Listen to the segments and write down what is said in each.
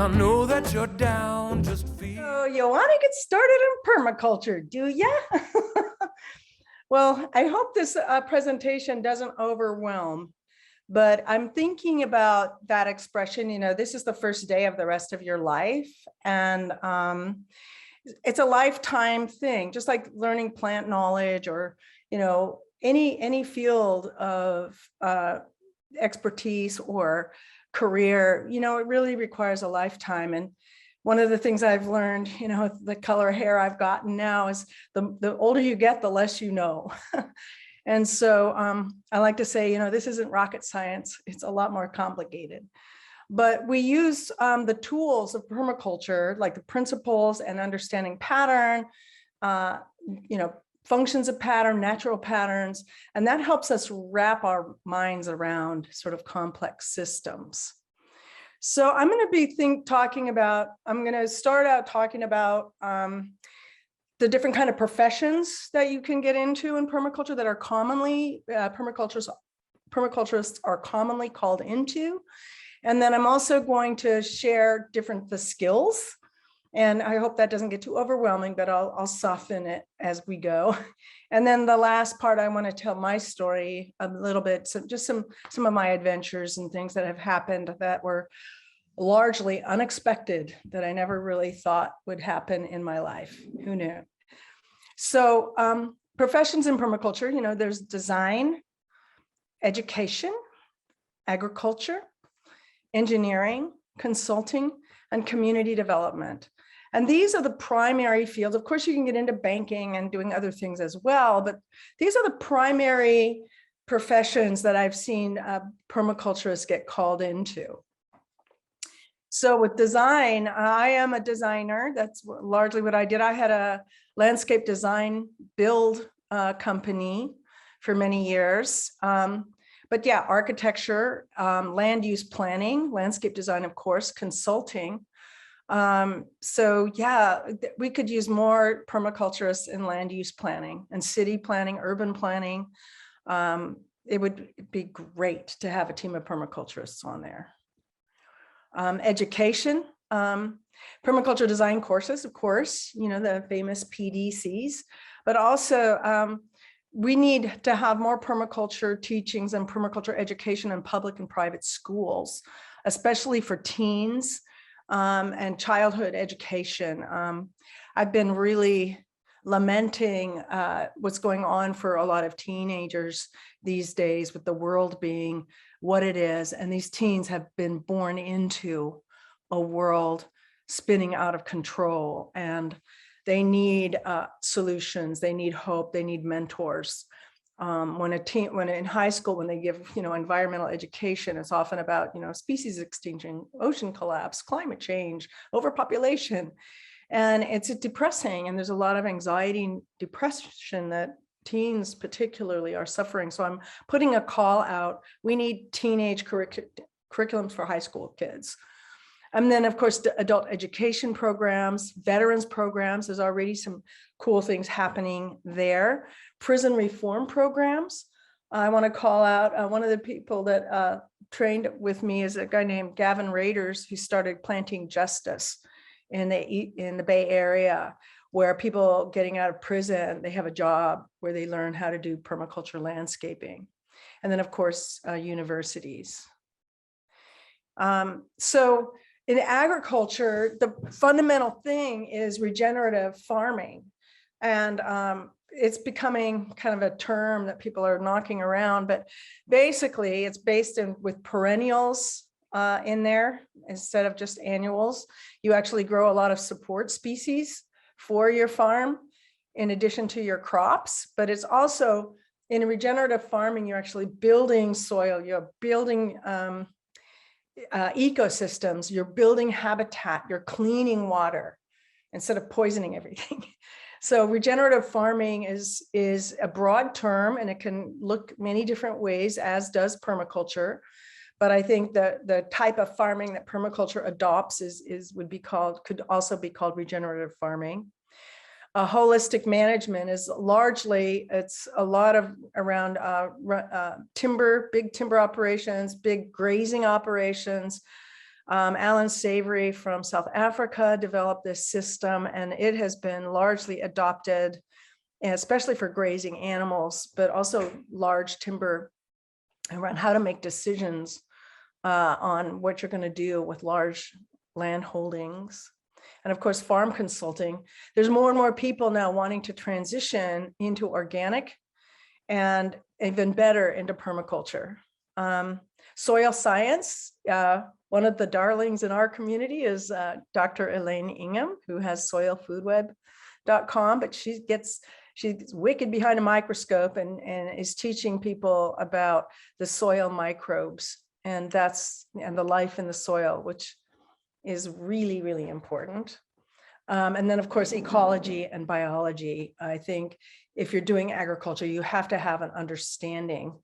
I know that you're down, just feel. So you want to get started in permaculture, do ya? Well, I hope this presentation doesn't overwhelm, but I'm thinking about that expression, this is the first day of the rest of your life. And it's a lifetime thing, just like learning plant knowledge or, any field of expertise or career, it really requires a lifetime. And one of the things I've learned, the color hair I've gotten now is the older you get, the less you know. And so I like to say, this isn't rocket science. It's a lot more complicated. But we use the tools of permaculture, like the principles and understanding pattern, functions of pattern, natural patterns, and that helps us wrap our minds around sort of complex systems. So I'm going to be I'm going to start out talking about the different kind of professions that you can get into in permaculture that are commonly, permaculturists are commonly called into. And then I'm also going to share the skills. And I hope that doesn't get too overwhelming, but I'll soften it as we go. And then the last part, I want to tell my story a little bit, so just some of my adventures and things that have happened that were largely unexpected, that I never really thought would happen in my life. Who knew? So professions in permaculture, there's design, education, agriculture, engineering, consulting, and community development. And these are the primary fields. Of course, you can get into banking and doing other things as well, but these are the primary professions that I've seen permaculturists get called into. So with design, I am a designer. That's largely what I did. I had a landscape design build company for many years. But yeah, architecture, land use planning, landscape design, of course, consulting. So yeah, we could use more permaculturists in land use planning and city planning, urban planning. It would be great to have a team of permaculturists on there. Education, permaculture design courses, of course, the famous PDCs, but also we need to have more permaculture teachings and permaculture education in public and private schools, especially for teens and childhood education. I've been really lamenting what's going on for a lot of teenagers these days, with the world being what it is. And these teens have been born into a world spinning out of control, and they need solutions, they need hope, they need mentors. When in high school, when they give, environmental education, it's often about, species extinction, ocean collapse, climate change, overpopulation. And it's depressing. And there's a lot of anxiety and depression that teens particularly are suffering. So I'm putting a call out. We need teenage curriculums for high school kids. And then, of course, adult education programs, veterans programs. There's already some cool things happening there. Prison reform programs. I want to call out one of the people that trained with me is a guy named Gavin Raiders, who started Planting Justice in the Bay Area, where people getting out of prison, they have a job where they learn how to do permaculture landscaping. And then, of course, universities. So in agriculture, the fundamental thing is regenerative farming. And it's becoming kind of a term that people are knocking around, but basically it's based with perennials in there instead of just annuals. You actually grow a lot of support species for your farm in addition to your crops, but it's also in regenerative farming, you're actually building soil, you're building ecosystems, you're building habitat, you're cleaning water instead of poisoning everything. So regenerative farming is a broad term, and it can look many different ways, as does permaculture. But I think that the type of farming that permaculture adopts could also be called regenerative farming. Holistic management is largely, it's a lot of around big timber operations, big grazing operations, Alan Savory from South Africa developed this system, and it has been largely adopted, especially for grazing animals, but also large timber, around how to make decisions on what you're going to do with large land holdings. And of course, farm consulting. There's more and more people now wanting to transition into organic and even better into permaculture. Soil science, one of the darlings in our community is Dr. Elaine Ingham, who has soilfoodweb.com, but she's wicked behind a microscope and is teaching people about the soil microbes and the life in the soil, which is really, really important. And then of course, ecology and biology. I think if you're doing agriculture, you have to have an understanding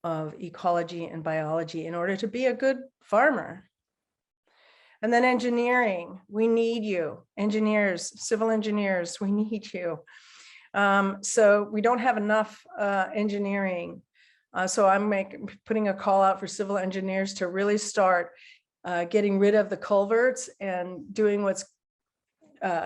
of ecology and biology in order to be a good farmer. And then engineering, we need you. Engineers, civil engineers, we need you. So we don't have enough engineering. So I'm putting a call out for civil engineers to really start getting rid of the culverts and doing what's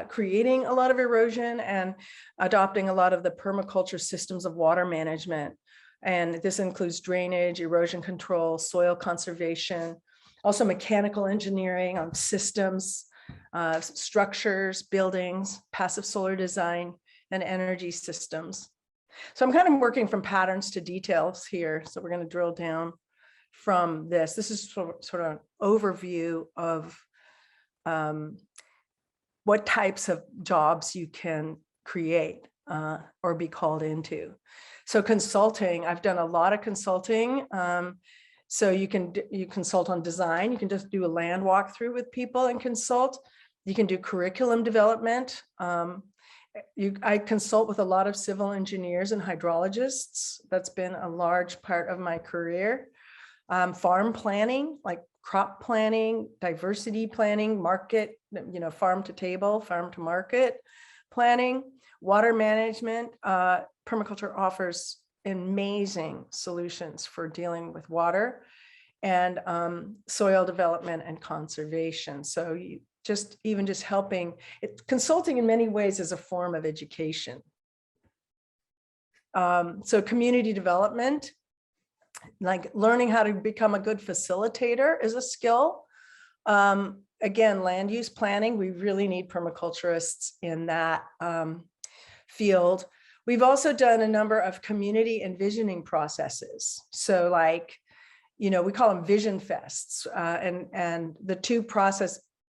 creating a lot of erosion and adopting a lot of the permaculture systems of water management. And this includes drainage, erosion control, soil conservation, also mechanical engineering on systems, structures, buildings, passive solar design, and energy systems. So I'm kind of working from patterns to details here. So we're going to drill down from this. This is sort of an overview of what types of jobs you can create or be called into. So consulting, I've done a lot of consulting. So you consult on design. You can just do a land walkthrough with people and consult. You can do curriculum development. I consult with a lot of civil engineers and hydrologists. That's been a large part of my career. Farm planning, like crop planning, diversity planning, market, farm to table, farm to market planning, water management. Permaculture offers amazing solutions for dealing with water and soil development and conservation. So just helping, consulting in many ways is a form of education. So community development, like learning how to become a good facilitator is a skill. Again, land use planning, we really need permaculturists in that field. We've also done a number of community envisioning processes. So like, we call them vision fests, and the two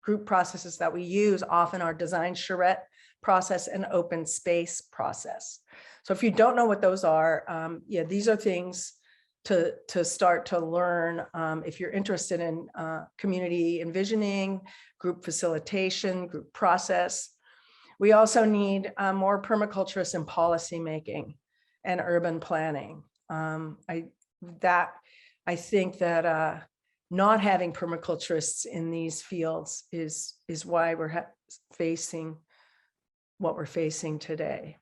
group processes that we use often are design charrette process and open space process. So if you don't know what those are, these are things to start to learn if you're interested in community envisioning, group facilitation, group process. We also need more permaculturists in policy making and urban planning. I think that not having permaculturists in these fields is why we're facing what we're facing today.